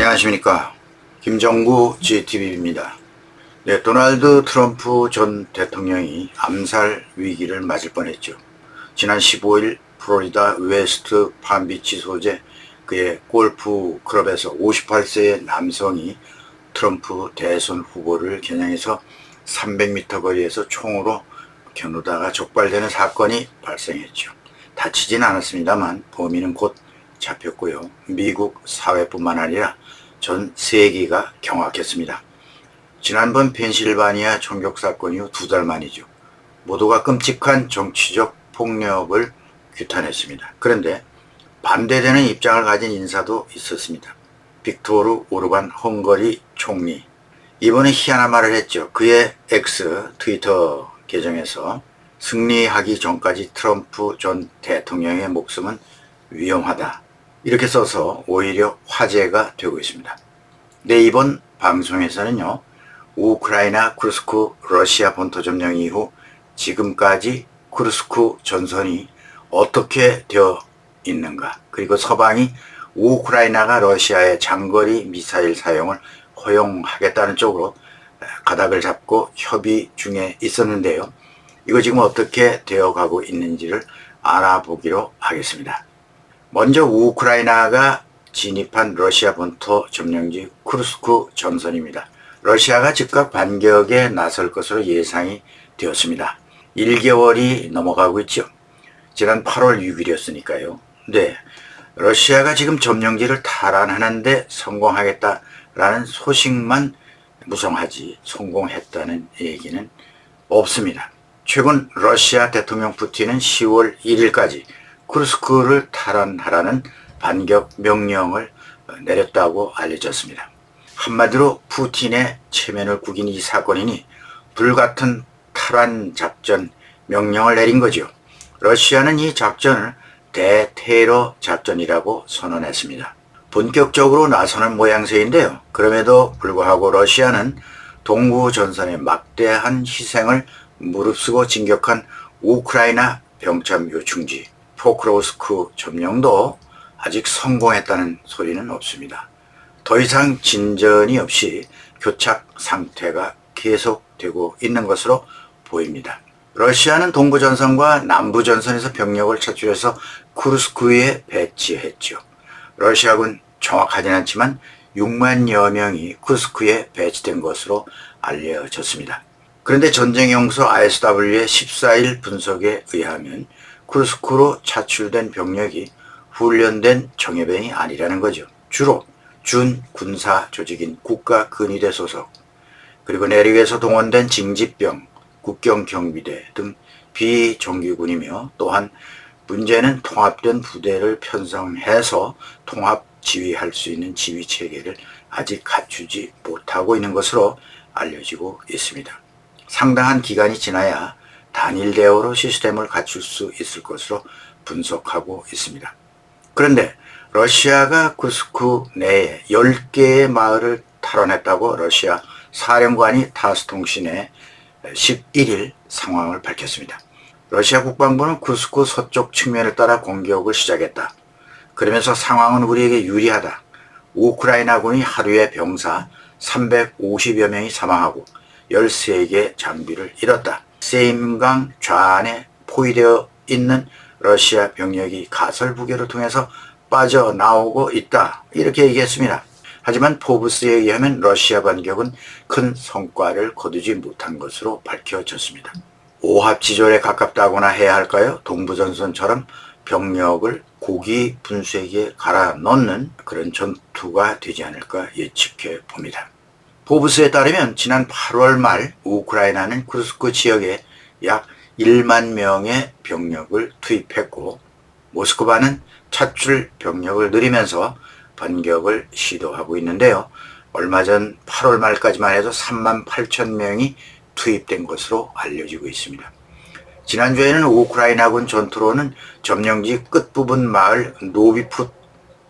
안녕하십니까. 김정구 GTV입니다. 네, 도널드 트럼프 전 대통령이 암살 위기를 맞을 뻔했죠. 지난 15일 플로리다 웨스트 palm비치 소재 그의 골프 클럽에서 58세의 남성이 트럼프 대선 후보를 겨냥해서 300m 거리에서 총으로 겨누다가 적발되는 사건이 발생했죠. 다치진 않았습니다만 범인은 곧 잡혔고요. 미국 사회뿐만 아니라 전 세계가 경악했습니다. 지난번 펜실바니아 총격 사건 이후 2달 만이죠. 모두가 끔찍한 정치적 폭력을 규탄했습니다. 그런데 반대되는 입장을 가진 인사도 있었습니다. 빅토르 오르반 헝가리 총리. 이번에 희한한 말을 했죠. 그의 X 트위터 계정에서 승리하기 전까지 트럼프 전 대통령의 목숨은 위험하다. 이렇게 써서 오히려 화제가 되고 있습니다. 네, 이번 방송에서는요. 우크라이나 쿠르스크 러시아 본토 점령 이후 지금까지 쿠르스크 전선이 어떻게 되어 있는가, 그리고 서방이 우크라이나가 러시아의 장거리 미사일 사용을 허용하겠다는 쪽으로 가닥을 잡고 협의 중에 있었는데요. 이거 지금 어떻게 되어가고 있는지를 알아보기로 하겠습니다. 먼저 우크라이나가 진입한 러시아 본토 점령지 쿠르스크 전선입니다. 러시아가 즉각 반격에 나설 것으로 예상이 되었습니다. 1개월이 넘어가고 있죠. 지난 8월 6일이었으니까요. 네, 러시아가 지금 점령지를 탈환하는데 성공하겠다라는 소식만 무성하지 성공했다는 얘기는 없습니다. 최근 러시아 대통령 푸틴은 10월 1일까지 쿠르스크를 탈환하라는 반격 명령을 내렸다고 알려졌습니다. 한마디로 푸틴의 체면을 구긴 이 사건이니 불같은 탈환 작전 명령을 내린 거죠. 러시아는 이 작전을 대테러 작전이라고 선언했습니다. 본격적으로 나서는 모양새인데요. 그럼에도 불구하고 러시아는 동부 전선의 막대한 희생을 무릅쓰고 진격한 우크라이나 병참 요충지 포크로스크 점령도 아직 성공했다는 소리는 없습니다. 더 이상 진전이 없이 교착 상태가 계속되고 있는 것으로 보입니다. 러시아는 동부 전선과 남부 전선에서 병력을 차출해서 쿠르스크에 배치했죠. 러시아군 정확하진 않지만 6만여 명이 쿠르스크에 배치된 것으로 알려졌습니다. 그런데 전쟁연구소 ISW의 14일 분석에 의하면 쿠르스크로 차출된 병력이 훈련된 정예병이 아니라는 거죠. 주로 준군사 조직인 국가근위대 소속, 그리고 내륙에서 동원된 징집병, 국경경비대 등 비정규군이며, 또한 문제는 통합된 부대를 편성해서 통합 지휘할 수 있는 지휘체계를 아직 갖추지 못하고 있는 것으로 알려지고 있습니다. 상당한 기간이 지나야 단일 대우로 시스템을 갖출 수 있을 것으로 분석하고 있습니다. 그런데 러시아가 쿠르스크 내에 10개의 마을을 탈환했다고 러시아 사령관이 타스통신에 11일 상황을 밝혔습니다. 러시아 국방부는 쿠르스크 서쪽 측면을 따라 공격을 시작했다. 그러면서 상황은 우리에게 유리하다. 우크라이나군이 하루에 병사 350여 명이 사망하고 13개 장비를 잃었다. 세임강 좌안에 포위되어 있는 러시아 병력이 가설부계를 통해서 빠져나오고 있다. 이렇게 얘기했습니다. 하지만 포브스에 의하면 러시아 반격은 큰 성과를 거두지 못한 것으로 밝혀졌습니다. 오합지졸에 가깝다거나 해야 할까요? 동부전선처럼 병력을 고기 분쇄기에 갈아 넣는 그런 전투가 되지 않을까 예측해 봅니다. 포브스에 따르면 지난 8월 말 우크라이나는 쿠르스크 지역에 약 1만 명의 병력을 투입했고, 모스크바는 차출 병력을 늘리면서 반격을 시도하고 있는데요. 얼마 전 8월 말까지만 해도 3만 8천 명이 투입된 것으로 알려지고 있습니다. 지난주에는 우크라이나군 전투로는 점령지 끝부분 마을 노비풋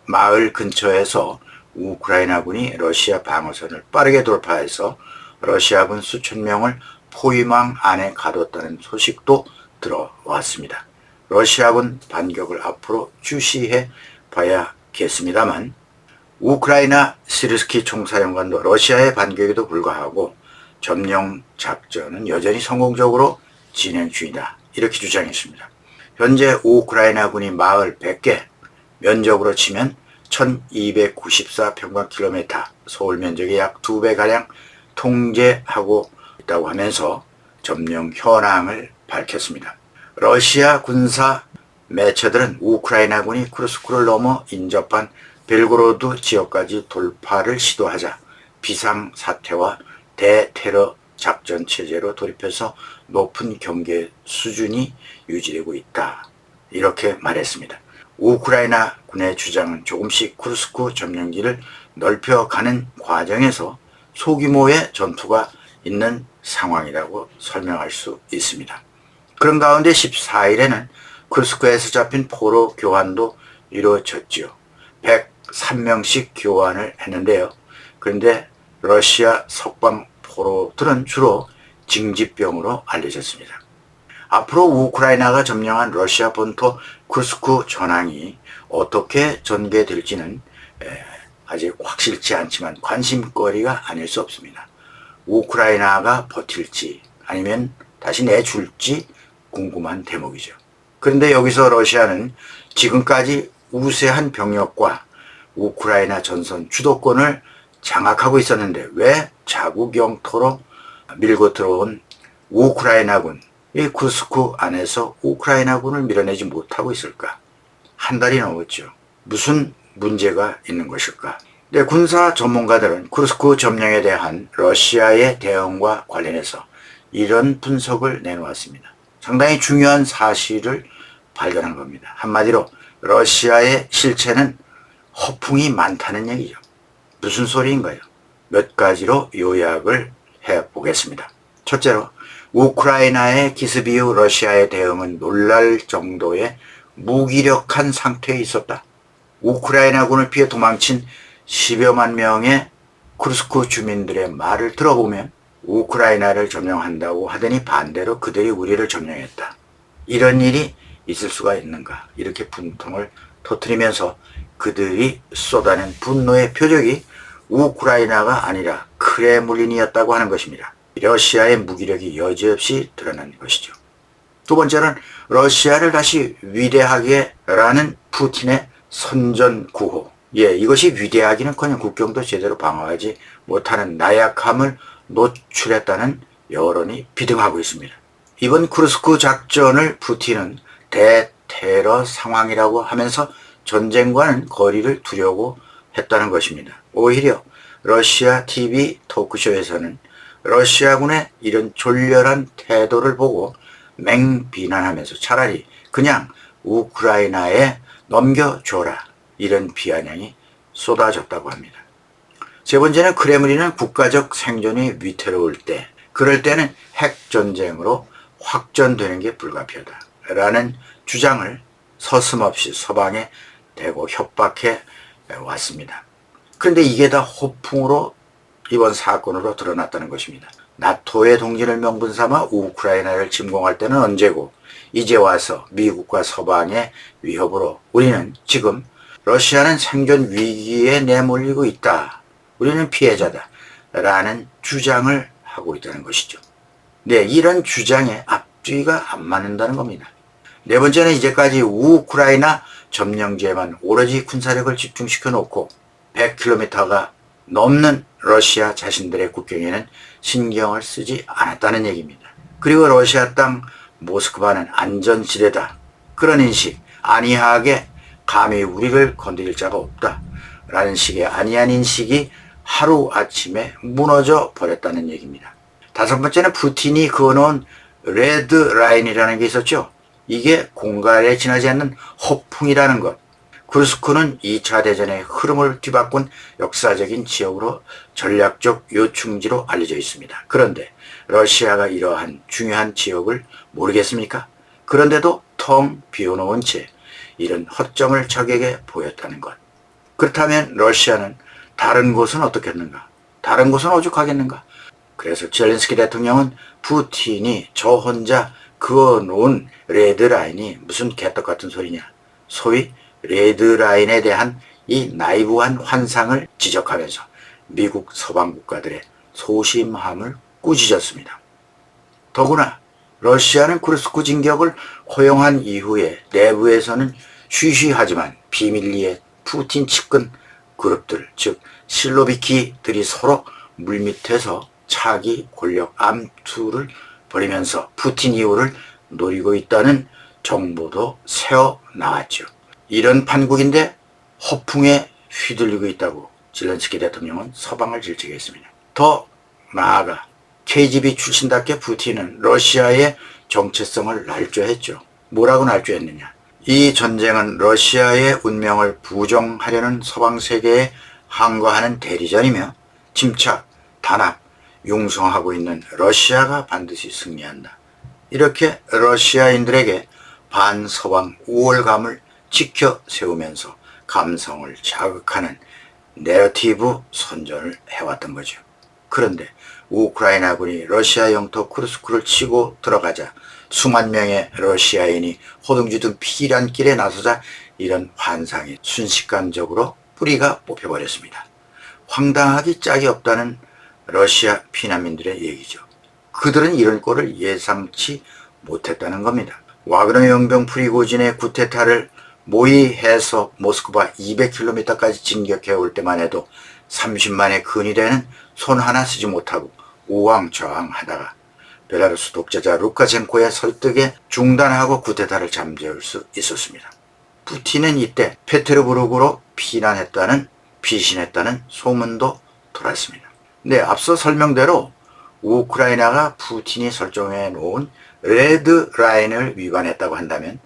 마을 근처에서 우크라이나군이 러시아 방어선을 빠르게 돌파해서 러시아군 수천 명을 포위망 안에 가뒀다는 소식도 들어왔습니다. 러시아군 반격을 앞으로 주시해 봐야겠습니다만, 우크라이나 시르스키 총사령관도 러시아의 반격에도 불구하고 점령 작전은 여전히 성공적으로 진행 중이다. 이렇게 주장했습니다. 현재 우크라이나군이 마을 100개, 면적으로 치면 1294평방킬로미터, 서울 면적의 약 2배가량 통제하고 있다고 하면서 점령 현황을 밝혔습니다. 러시아 군사 매체들은 우크라이나군이 쿠르스크를 넘어 인접한 벨고로드 지역까지 돌파를 시도하자 비상사태와 대테러 작전 체제로 돌입해서 높은 경계 수준이 유지되고 있다. 이렇게 말했습니다. 우크라이나 군의 주장은 조금씩 쿠르스크 점령지를 넓혀가는 과정에서 소규모의 전투가 있는 상황이라고 설명할 수 있습니다. 그런 가운데 14일에는 쿠르스크에서 잡힌 포로 교환도 이루어졌지요. 103명씩 교환을 했는데요. 그런데 러시아 석방 포로들은 주로 징집병으로 알려졌습니다. 앞으로 우크라이나가 점령한 러시아 본토 쿠르스크 전황이 어떻게 전개될지는 아직 확실치 않지만 관심거리가 아닐 수 없습니다. 우크라이나가 버틸지 아니면 다시 내줄지 궁금한 대목이죠. 그런데 여기서 러시아는 지금까지 우세한 병력과 우크라이나 전선 주도권을 장악하고 있었는데 왜 자국 영토로 밀고 들어온 우크라이나군, 이 쿠르스크 안에서 우크라이나군을 밀어내지 못하고 있을까? 한 달이 넘었죠. 무슨 문제가 있는 것일까? 네, 군사 전문가들은 쿠르스크 점령에 대한 러시아의 대응과 관련해서 이런 분석을 내놓았습니다. 상당히 중요한 사실을 발견한 겁니다. 한마디로 러시아의 실체는 허풍이 많다는 얘기죠. 무슨 소리인가요? 몇 가지로 요약을 해보겠습니다. 첫째로 우크라이나의 기습 이후 러시아의 대응은 놀랄 정도의 무기력한 상태에 있었다. 우크라이나군을 피해 도망친 10여만 명의 쿠르스크 주민들의 말을 들어보면 우크라이나를 점령한다고 하더니 반대로 그들이 우리를 점령했다. 이런 일이 있을 수가 있는가? 이렇게 분통을 터뜨리면서 그들이 쏟아낸 분노의 표적이 우크라이나가 아니라 크레물린이었다고 하는 것입니다. 러시아의 무기력이 여지없이 드러난 것이죠. 두 번째는 러시아를 다시 위대하게라는 푸틴의 선전구호. 이것이 위대하기는커녕 국경도 제대로 방어하지 못하는 나약함을 노출했다는 여론이 비등하고 있습니다. 이번 쿠르스크 작전을 푸틴은 대테러 상황이라고 하면서 전쟁과는 거리를 두려고 했다는 것입니다. 오히려 러시아 TV 토크쇼에서는 러시아군의 이런 졸렬한 태도를 보고 맹비난하면서 차라리 그냥 우크라이나에 넘겨줘라, 이런 비아냥이 쏟아졌다고 합니다. 세 번째는 크레므린은 국가적 생존이 위태로울 때, 그럴 때는 핵전쟁으로 확전되는 게 불가피하다라는 주장을 서슴없이 서방에 대고 협박해 왔습니다. 그런데 이게 다 허풍으로 이번 사건으로 드러났다는 것입니다. 나토의 동진을 명분 삼아 우크라이나를 침공할 때는 언제고, 이제 와서 미국과 서방의 위협으로 우리는 지금 러시아는 생존 위기에 내몰리고 있다, 우리는 피해자다 라는 주장을 하고 있다는 것이죠. 네, 이런 주장에 앞뒤가 안 맞는다는 겁니다. 네 번째는 이제까지 우크라이나 점령지에만 오로지 군사력을 집중시켜 놓고 100km가 넘는 러시아 자신들의 국경에는 신경을 쓰지 않았다는 얘기입니다. 그리고 러시아 땅 모스크바는 안전지대다, 그런 인식, 안이하게 감히 우리를 건드릴 자가 없다 라는 식의 안이한 인식이 하루아침에 무너져 버렸다는 얘기입니다. 다섯 번째는 푸틴이 그어놓은 레드라인이라는 게 있었죠. 이게 공갈에 지나지 않는 허풍이라는 것. 쿠르스크는 2차 대전의 흐름을 뒤바꾼 역사적인 지역으로 전략적 요충지로 알려져 있습니다. 그런데 러시아가 이러한 중요한 지역을 모르겠습니까? 그런데도 텅 비워놓은 채 이런 허점을 적에게 보였다는 것. 그렇다면 러시아는 다른 곳은 어떻겠는가? 다른 곳은 오죽하겠는가? 그래서 젤렌스키 대통령은 푸틴이 저 혼자 그어놓은 레드라인이 무슨 개떡 같은 소리냐, 소위 레드라인에 대한 이 나이브한 환상을 지적하면서 미국 서방 국가들의 소심함을 꾸짖었습니다. 더구나 러시아는 쿠르스크 진격을 허용한 이후에 내부에서는 쉬쉬하지만 비밀리에 푸틴 측근 그룹들, 즉 실로비키들이 서로 물밑에서 차기 권력 암투를 벌이면서 푸틴 이후를 노리고 있다는 정보도 새어 나왔죠. 이런 판국인데 허풍에 휘둘리고 있다고 젤렌스키 대통령은 서방을 질책했습니다. 더 나아가 KGB 출신답게 푸틴은 러시아의 정체성을 날조했죠. 뭐라고 날조했느냐. 이 전쟁은 러시아의 운명을 부정하려는 서방 세계에 항거하는 대리전이며 침착, 단합, 융성하고 있는 러시아가 반드시 승리한다. 이렇게 러시아인들에게 반서방 우월감을 지켜 세우면서 감성을 자극하는 내러티브 선전을 해왔던 거죠. 그런데 우크라이나군이 러시아 영토 쿠르스크를 치고 들어가자 수만 명의 러시아인이 호둥지둥 피란길에 나서자 이런 환상이 순식간적으로 뿌리가 뽑혀버렸습니다. 황당하기 짝이 없다는 러시아 피난민들의 얘기죠. 그들은 이런 꼴을 예상치 못했다는 겁니다. 와그너 용병 프리고진의 구테타를 모의해서 모스크바 200km까지 진격해 올 때만 해도 30만의 근이 되는 손 하나 쓰지 못하고 우왕좌왕하다가 벨라루스 독재자 루카셴코의 설득에 중단하고 구테타를 잠재울 수 있었습니다. 푸틴은 이때 페테르부르크로 피신했다는 소문도 돌았습니다. 네, 앞서 설명대로 우크라이나가 푸틴이 설정해 놓은 레드 라인을 위반했다고 한다면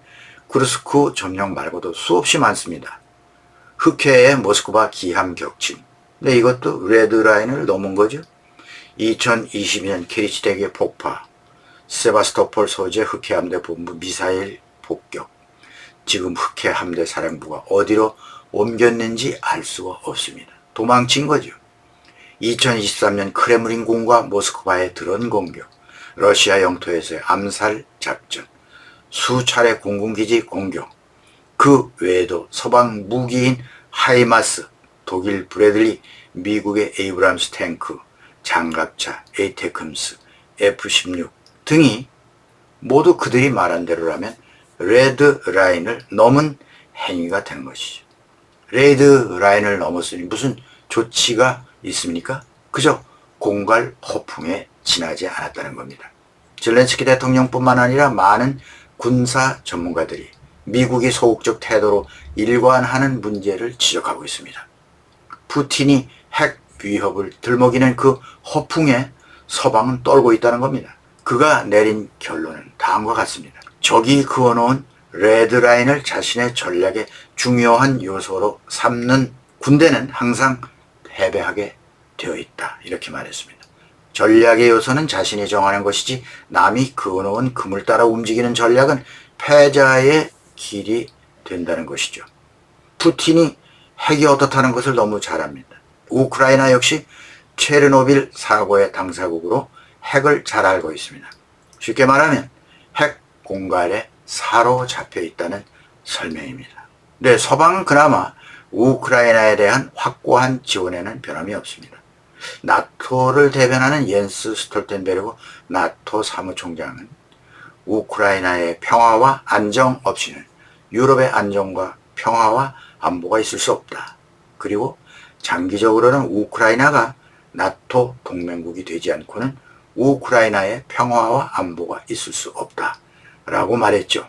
쿠르스크 점령 말고도 수없이 많습니다. 흑해의 모스크바 기함 격침. 네, 이것도 레드 라인을 넘은 거죠. 2022년 케리치대교 폭파, 세바스토폴 소재 흑해 함대 본부 미사일 폭격. 지금 흑해 함대 사령부가 어디로 옮겼는지 알 수가 없습니다. 도망친 거죠. 2023년 크레므린 궁과 모스크바의 드론 공격, 러시아 영토에서의 암살 작전, 수차례 공군기지 공격, 그 외에도 서방 무기인 하이마스, 독일 브래들리, 미국의 에이브람스 탱크, 장갑차, 에이테크임스, F-16 등이 모두 그들이 말한 대로라면 레드 라인을 넘은 행위가 된 것이죠. 레드 라인을 넘었으니 무슨 조치가 있습니까? 그저 공갈 허풍에 지나지 않았다는 겁니다. 젤렌스키 대통령뿐만 아니라 많은 군사 전문가들이 미국이 소극적 태도로 일관하는 문제를 지적하고 있습니다. 푸틴이 핵 위협을 들먹이는 그 허풍에 서방은 떨고 있다는 겁니다. 그가 내린 결론은 다음과 같습니다. 적이 그어놓은 레드라인을 자신의 전략의 중요한 요소로 삼는 군대는 항상 패배하게 되어 있다. 이렇게 말했습니다. 전략의 요소는 자신이 정하는 것이지 남이 그어놓은 금을 따라 움직이는 전략은 패자의 길이 된다는 것이죠. 푸틴이 핵이 어떻다는 것을 너무 잘 압니다. 우크라이나 역시 체르노빌 사고의 당사국으로 핵을 잘 알고 있습니다. 쉽게 말하면 핵 공갈에 사로잡혀 있다는 설명입니다. 네, 서방은 그나마 우크라이나에 대한 확고한 지원에는 변함이 없습니다. 나토를 대변하는 옌스 스톨텐베르그 나토 사무총장은 우크라이나의 평화와 안정 없이는 유럽의 안정과 평화와 안보가 있을 수 없다. 그리고 장기적으로는 우크라이나가 나토 동맹국이 되지 않고는 우크라이나의 평화와 안보가 있을 수 없다. 라고 말했죠.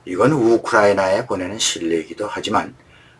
이건 우크라이나에 보내는 신뢰이기도 하지만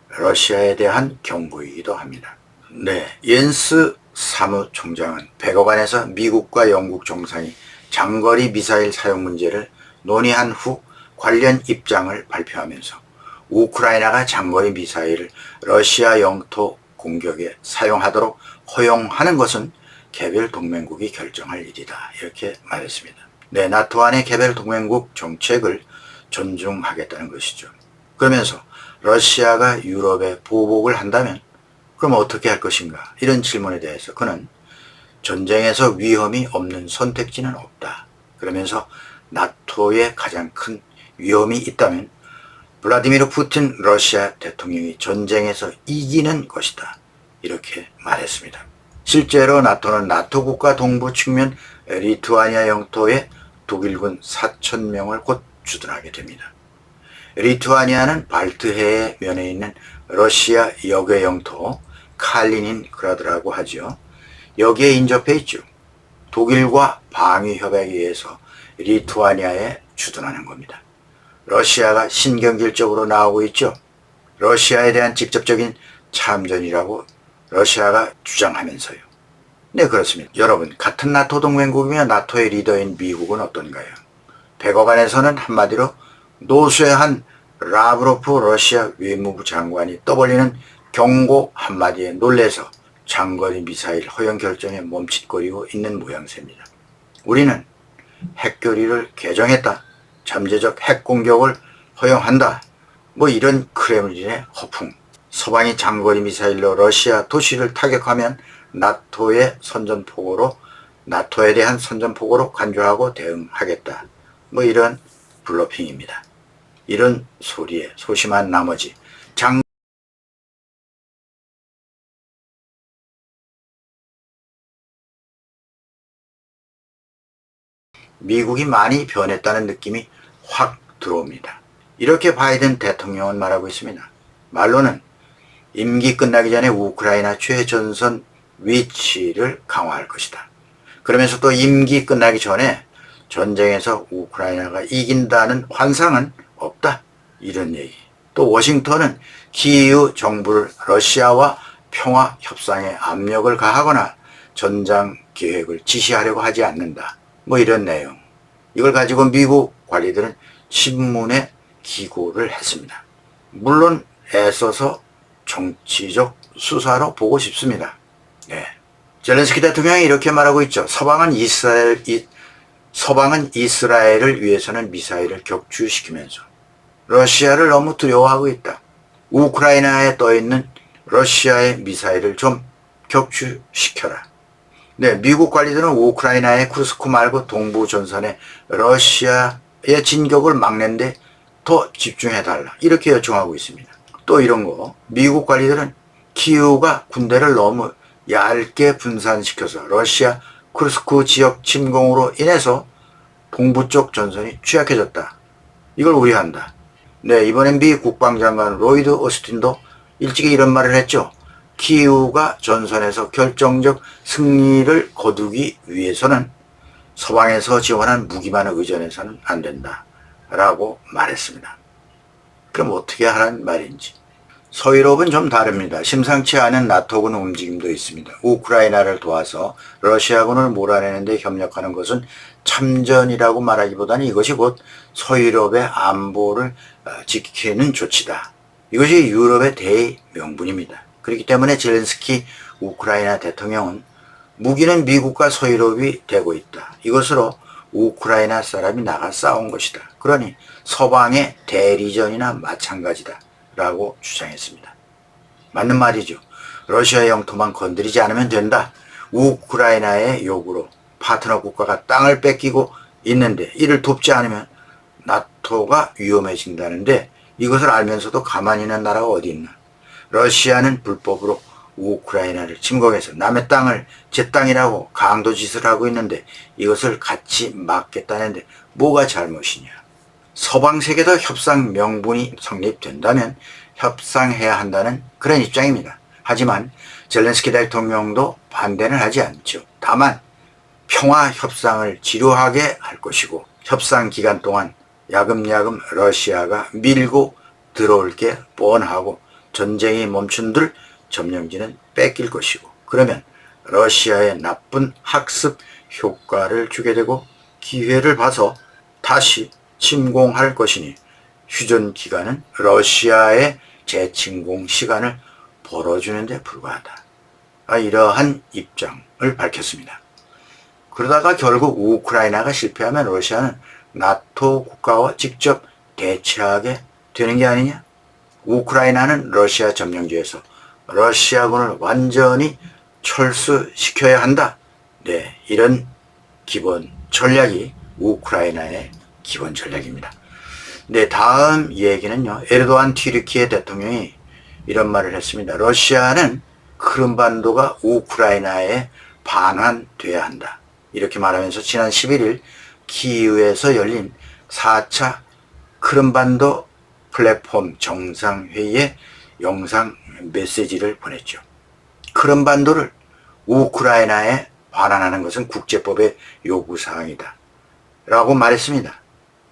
러시아에 대한 경고이기도 합니다. 네, 옌스 사무총장은 백악관에서 미국과 영국 정상이 장거리 미사일 사용 문제를 논의한 후 관련 입장을 발표하면서 우크라이나가 장거리 미사일을 러시아 영토 공격에 사용하도록 허용하는 것은 개별 동맹국이 결정할 일이다. 이렇게 말했습니다. 네, 나토 안의 개별 동맹국 정책을 존중하겠다는 것이죠. 그러면서 러시아가 유럽에 보복을 한다면 그럼 어떻게 할 것인가? 이런 질문에 대해서 그는 전쟁에서 위험이 없는 선택지는 없다. 그러면서 나토의 가장 큰 위험이 있다면 블라디미르 푸틴 러시아 대통령이 전쟁에서 이기는 것이다. 이렇게 말했습니다. 실제로 나토는 나토 국가 동부 측면 리투아니아 영토에 독일군 4,000명을 곧 주둔하게 됩니다. 리투아니아는 발트해의 면에 있는 러시아 역의 영토 칼리닌그라드라고 하죠. 여기에 인접해 있죠. 독일과 방위협약에 의해서 리투아니아에 주둔하는 겁니다. 러시아가 신경질적으로 나오고 있죠. 러시아에 대한 직접적인 참전이라고 러시아가 주장하면서요. 네, 그렇습니다. 여러분, 같은 나토 동맹국이며 나토의 리더인 미국은 어떤가요? 백악관에서는 한마디로 노쇠한 라브로프 러시아 외무부 장관이 떠벌리는 경고 한마디에 놀래서 장거리 미사일 허용 결정에 멈칫거리고 있는 모양새입니다. 우리는 핵교리를 개정했다. 잠재적 핵공격을 허용한다. 뭐 이런 크렘린의 허풍. 서방이 장거리 미사일로 러시아 도시를 타격하면 나토에 대한 선전포고로 간주하고 대응하겠다. 뭐 이런 블러핑입니다. 이런 소리에 소심한 나머지 미국이 많이 변했다는 느낌이 확 들어옵니다. 이렇게 바이든 대통령은 말하고 있습니다. 말로는 임기 끝나기 전에 우크라이나 최전선 위치를 강화할 것이다. 그러면서 또 임기 끝나기 전에 전쟁에서 우크라이나가 이긴다는 환상은 없다. 이런 얘기. 또 워싱턴은 키이우 정부를 러시아와 평화 협상에 압력을 가하거나 전장 계획을 지시하려고 하지 않는다. 뭐 이런 내용. 이걸 가지고 미국 관리들은 신문에 기고를 했습니다. 물론 애써서 정치적 수사로 보고 싶습니다. 네. 젤렌스키 대통령이 이렇게 말하고 있죠. 서방은 이스라엘을 위해서는 미사일을 격추시키면서 러시아를 너무 두려워하고 있다. 우크라이나에 떠있는 러시아의 미사일을 좀 격추시켜라. 네, 미국 관리들은 우크라이나의 쿠르스크 말고 동부 전선에 러시아의 진격을 막는데 더 집중해달라. 이렇게 요청하고 있습니다. 또 이런 거. 미국 관리들은 키이우가 군대를 너무 얇게 분산시켜서 러시아 쿠르스크 지역 침공으로 인해서 동부 쪽 전선이 취약해졌다. 이걸 우려한다. 네, 이번엔 미 국방장관 로이드 오스틴도 일찍이 이런 말을 했죠. 키이우가 전선에서 결정적 승리를 거두기 위해서는 서방에서 지원한 무기만 의존해서는 안 된다. 라고 말했습니다. 그럼 어떻게 하라는 말인지. 서유럽은 좀 다릅니다. 심상치 않은 나토군 움직임도 있습니다. 우크라이나를 도와서 러시아군을 몰아내는 데 협력하는 것은 참전이라고 말하기보다는 이것이 곧 서유럽의 안보를 지키는 조치다. 이것이 유럽의 대명분입니다. 그렇기 때문에 젤렌스키 우크라이나 대통령은 무기는 미국과 서유럽이 되고 있다. 이것으로 우크라이나 사람이 나가 싸운 것이다. 그러니 서방의 대리전이나 마찬가지다. 라고 주장했습니다. 맞는 말이죠. 러시아의 영토만 건드리지 않으면 된다. 우크라이나의 요구로 파트너 국가가 땅을 뺏기고 있는데 이를 돕지 않으면 나토가 위험해진다는데 이것을 알면서도 가만히 있는 나라가 어디 있나. 러시아는 불법으로 우크라이나를 침공해서 남의 땅을 제 땅이라고 강도짓을 하고 있는데 이것을 같이 막겠다는데 뭐가 잘못이냐. 서방 세계도 협상 명분이 성립된다면 협상해야 한다는 그런 입장입니다. 하지만 젤렌스키 대통령도 반대는 하지 않죠. 다만 평화 협상을 지루하게 할 것이고 협상 기간 동안 야금야금 러시아가 밀고 들어올 게 뻔하고 전쟁이 멈춘들 점령지는 뺏길 것이고 그러면 러시아에 나쁜 학습 효과를 주게 되고 기회를 봐서 다시 침공할 것이니 휴전 기간은 러시아의 재침공 시간을 벌어주는 데 불과하다. 이러한 입장을 밝혔습니다. 그러다가 결국 우크라이나가 실패하면 러시아는 나토 국가와 직접 대치하게 되는 게 아니냐? 우크라이나는 러시아 점령지에서 러시아군을 완전히 철수시켜야 한다. 네, 이런 기본 전략이 우크라이나의 기본 전략입니다. 네, 다음 얘기는요. 에르도안 튀르키예 대통령이 이런 말을 했습니다. 러시아는 크림반도가 우크라이나에 반환돼야 한다. 이렇게 말하면서 지난 11일 키이우에서 열린 4차 크림반도 플랫폼 정상회의에 영상 메시지를 보냈죠. 크림반도를 우크라이나에 반환하는 것은 국제법의 요구사항이다. 라고 말했습니다.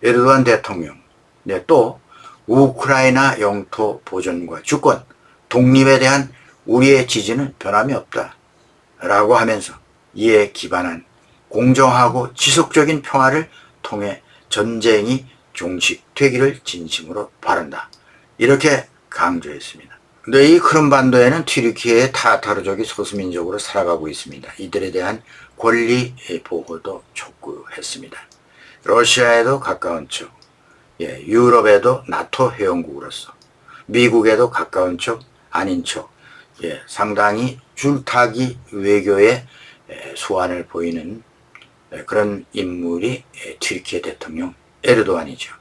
에르도안 대통령. 네, 또 우크라이나 영토 보존과 주권, 독립에 대한 우리의 지지는 변함이 없다. 라고 하면서 이에 기반한 공정하고 지속적인 평화를 통해 전쟁이 종식되기를 진심으로 바란다. 이렇게 강조했습니다. 근데 이 크림반도에는 튀르키예의 타타르족이 소수민족으로 살아가고 있습니다. 이들에 대한 권리 보호도 촉구했습니다. 러시아에도 가까운 쪽, 유럽에도 나토 회원국으로서, 미국에도 가까운 쪽, 아닌 쪽, 상당히 줄타기 외교의 수완을 보이는 그런 인물이 튀르키예 대통령 에르도안이죠.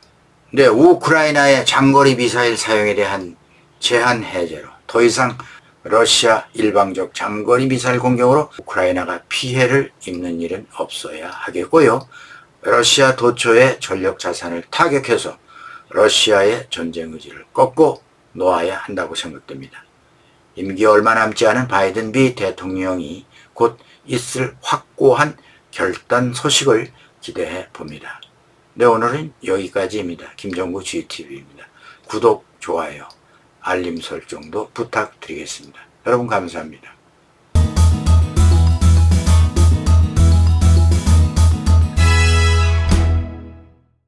근데 우크라이나의 장거리 미사일 사용에 대한 제한 해제로 더 이상 러시아 일방적 장거리 미사일 공격으로 우크라이나가 피해를 입는 일은 없어야 하겠고요. 러시아 도처의 전력 자산을 타격해서 러시아의 전쟁 의지를 꺾고 놓아야 한다고 생각됩니다. 임기 얼마 남지 않은 바이든 미 대통령이 곧 있을 확고한 결단 소식을 기대해 봅니다. 네, 오늘은 여기까지입니다. 김정구 GTV입니다. 구독, 좋아요, 알림 설정도 부탁드리겠습니다. 여러분 감사합니다.